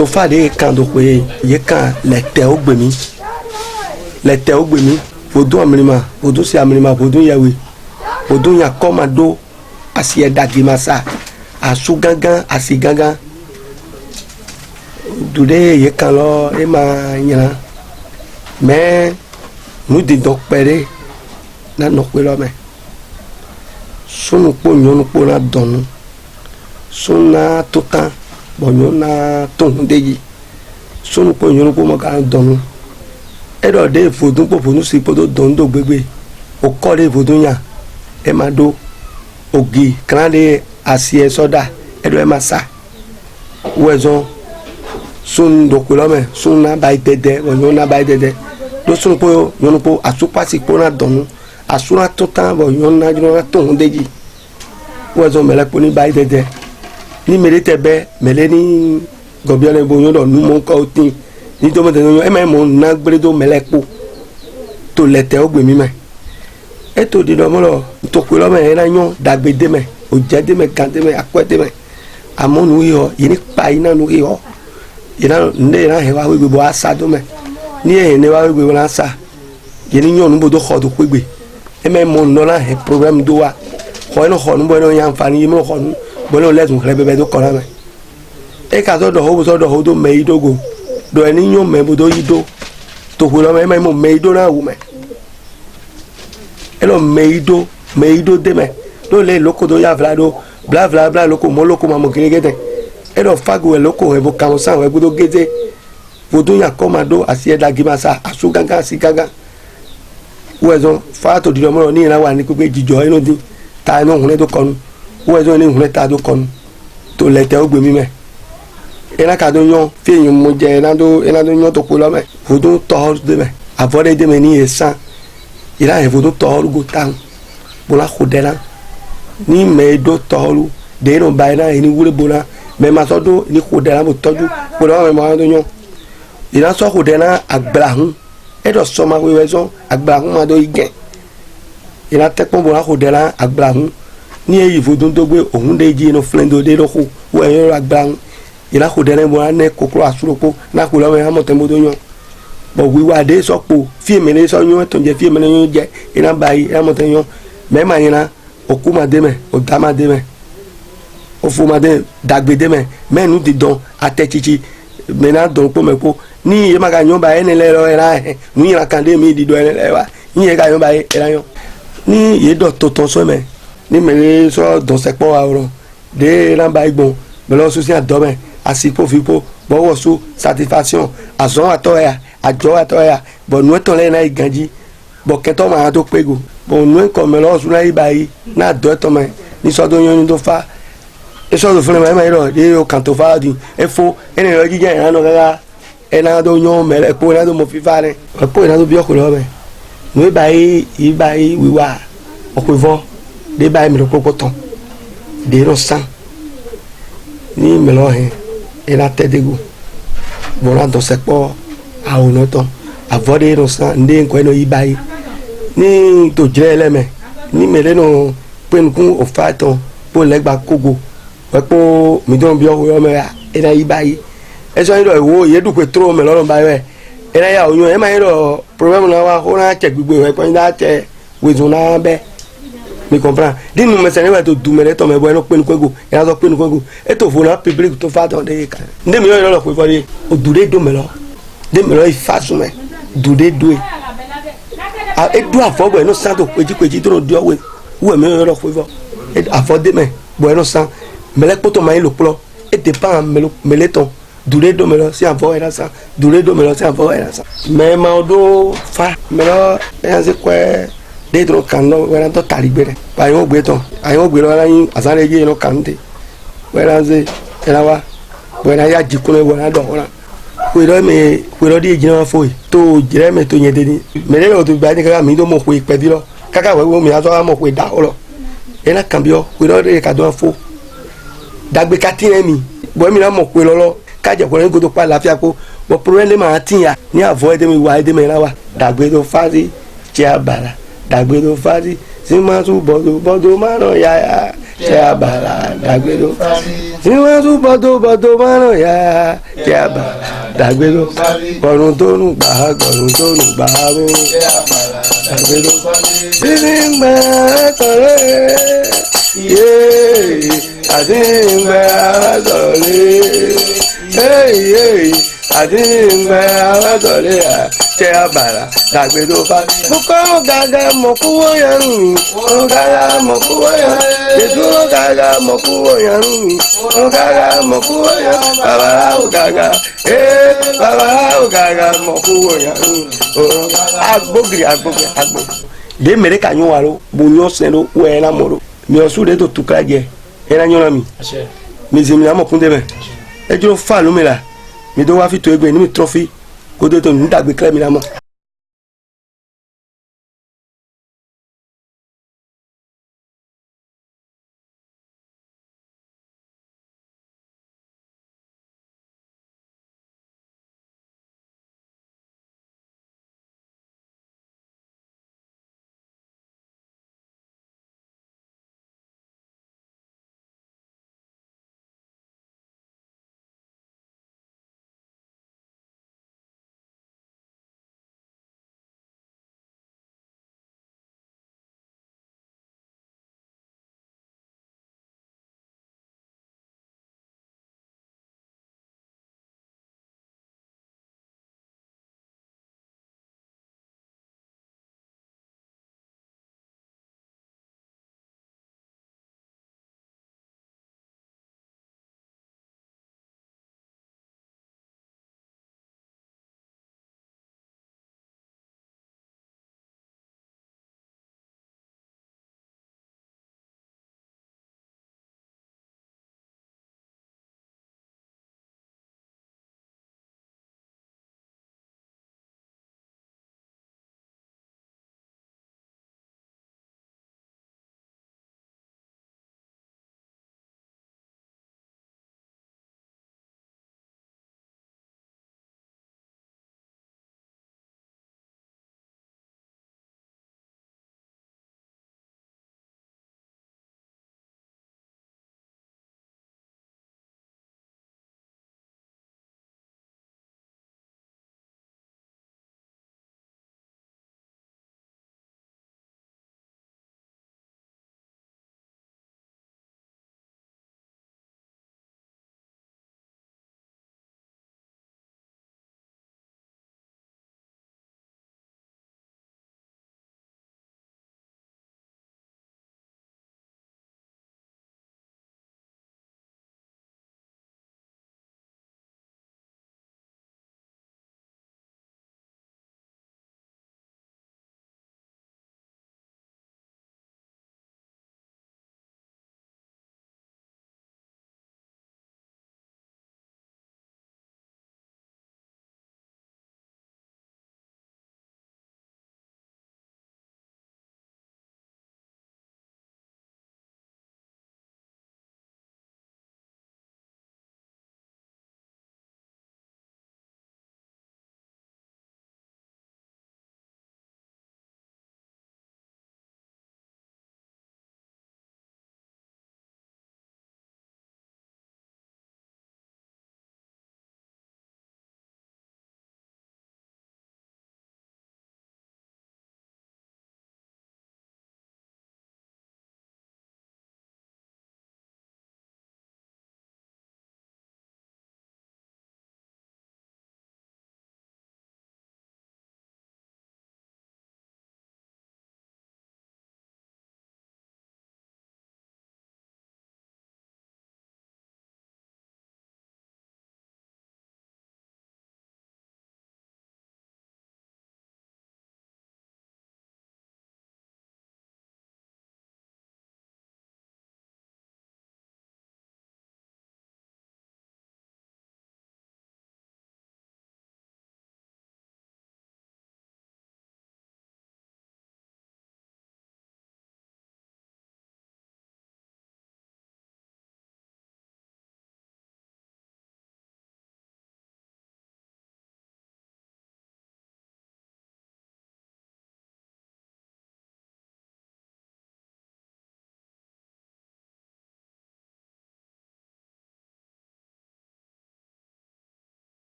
to fa de kan do pe ye kan lete ogbemi vodun amrima vodun si amrima vodun yawe vodun ya komando asi edagi masa asu gangan asi gangan dude ye kan lo e ma yan mais nous de donc pere na no pe lo me sunu po nyonu po na donu suna totan bonyo na ton deji sunu po nyonu po mo ka donu edo de vodun po fonu si po do don do gbegbe o ko de vodun yan e ma do ogi krande asie soda edo e ma sa wezon sun do ko lo me sun na bai dede bonyo na bai dede do sunu po nyonu po asupa si po na donu asuna totan bonyo na jino na ton deji wezon mele po ni bai dede ni mele tebe mele ni gobiole bonyo do nu mo ko tin ni to mo de no e ma mo na gbere do mele po to lete ogbemi me e to di do mo lo to ko lo me na yon dagbede me o jede me gande me akwede me amonu yo yini pa ina nu yo ina nde na he wa we bo asado me ni e ne wa we na sa yini yon nu bo do khodo kwegbe e me mo no na he problem do wa ko no khonu bo no yan fani mo khonu bo no letun kle bebe do kora me e ka so do ho do me idogo do eni yon me bo do yido to ko lo me mo me ido na wu me elo me ido de me do le loko do ya vlado bla loko mo loko ma mo gede elo fago e loko e bo kan san we do gede vodun ya komando asi eda gimasa asu ganga asi ganga wezo fa to di mo ni na wa ni pe jijo eno din ta no hunle do konu wezo ni hunle ta do konu to lete ogbemi me ena ka do yon fi yin mo je ena do yon to ko lo me vodun to de me avore de me ni esan ira e vodun to go tan bola khodela ni me do to de no ba na ni wure bola me ma so do ni khodela mo toju ko lo me mo do yon ira so khodela agbahun e do so ma we wezo agbahun ma do igen ira te pon bola khodela agbahun ni e vodun do gbe ohun de ji no flendo de do ko we yo agbahun ira khodela mo na kokro asuropo na ko lo me ha mo te mo do yon bo wiwa de so po fi me le so yon to je fi me le yon je ina bayi e mo te yon me ma ina okuma de me o dama de me o fu ma de dagbede me me nu di don atechichi me na don po me po ni ye ma ga yon ba ene le ro era nu yin kan de mi di do ene le wa yin ye ga yon ba era yon ni ye do to ton so me ni me le so don se po wa ro de ran ba igbon me lo so si adome asipo fipo bowo su satisfaction azon atoya ajo atoya bo nu to le na iganji bo keto ma to pego bo nu ko me lo su na ibai na do to me ni so do yon do fa e so do fun me ro de o kan to fa di e fo ene ro jije ran no gaga e na do yon me le po na do mo fi fa re po na do bi o ko lo me nu ibai wiwa o ko vo de bai mi ro ko ton de ro san ni me lo he e la te de go bo na do se po a o no ton avode ro san nde nko no ibai ni to jire eleme ni mele no penkun o fa ton po legba kogo we po mi don bi o yo me e na ibai e so ro wo ye du pe tro me lorun ba we e na ya oyun e ma ro problem na wa ho na che gbigbe we po nda te we zun na be mi comprend di nu me se ne wa to du mele to me bo no penu kogo e na so penu kogo e to fo na public to fa ton de ka nde mi yo lo pe fo de o dure do me lo de me lo ifa su me dure do e do afo bo no santo peji to do we me yo lo pe fo e afo de me bo no san mele poto ma lo plo e te pa mele ton dure do me lo si afo era sa dure do me lo si afo era sa me ma do fa me lo e se kwe de tro kan no we ran to taligbere pa yo gbe ton ayo gbe lo ran asare je no kante we ran se era wa we na ya jikun we na do ran we ro di ejina fo to jire me to yen de ni me le o to gba ni kaka mi do mo ko ipe bi lo kaka we wo mi aso mo ko da o lo e na kan bi o we ro de ka do fo dagbe ka tin mi bo mi na mo ko lo ka je ko ren go to pa lafia ko bo problem ma tin ya ni avoid mi wa de me na wa dagbe do fazi che abara dagbe do fazi si ma su bodo ma no ya tí a bàrà dàgbé ló ìwọ̀n tún bọ́tò márùn ya tí a bàrà dàgbé ló gbọ̀rùn tó nù gbà mú dàgbé ló títí ń gbà tọ̀rẹ́ yé àti ń gbà tọ̀rẹ́ àti ń gbà tọ̀rẹ́ tí a bàrà dàgbé ló fa. mo kọ́ gàgà mọ̀ kúwó yẹn rùn mo gàgà mọ̀ kúwó yẹn ètò gàgà mọ̀ kúwó yẹn rùn mo gàgà mọ̀ kúwó yẹn bàbá ò gàgà bàbá ò gàgà mọ̀ kúwó yẹn rùn agbógiri agbo de mere ka nyɔ wa lo bo nyɔ sɛn do wo ɛna mɔ do miɔsu de to tukla jɛ ɛna nyɔ na mi mi zi mi na mɔ kun dɛmɛ edzro fa lo mi la mi do wa fi to egbe ni mi trɔfi ko de to nu dagbe kle mi na mɔ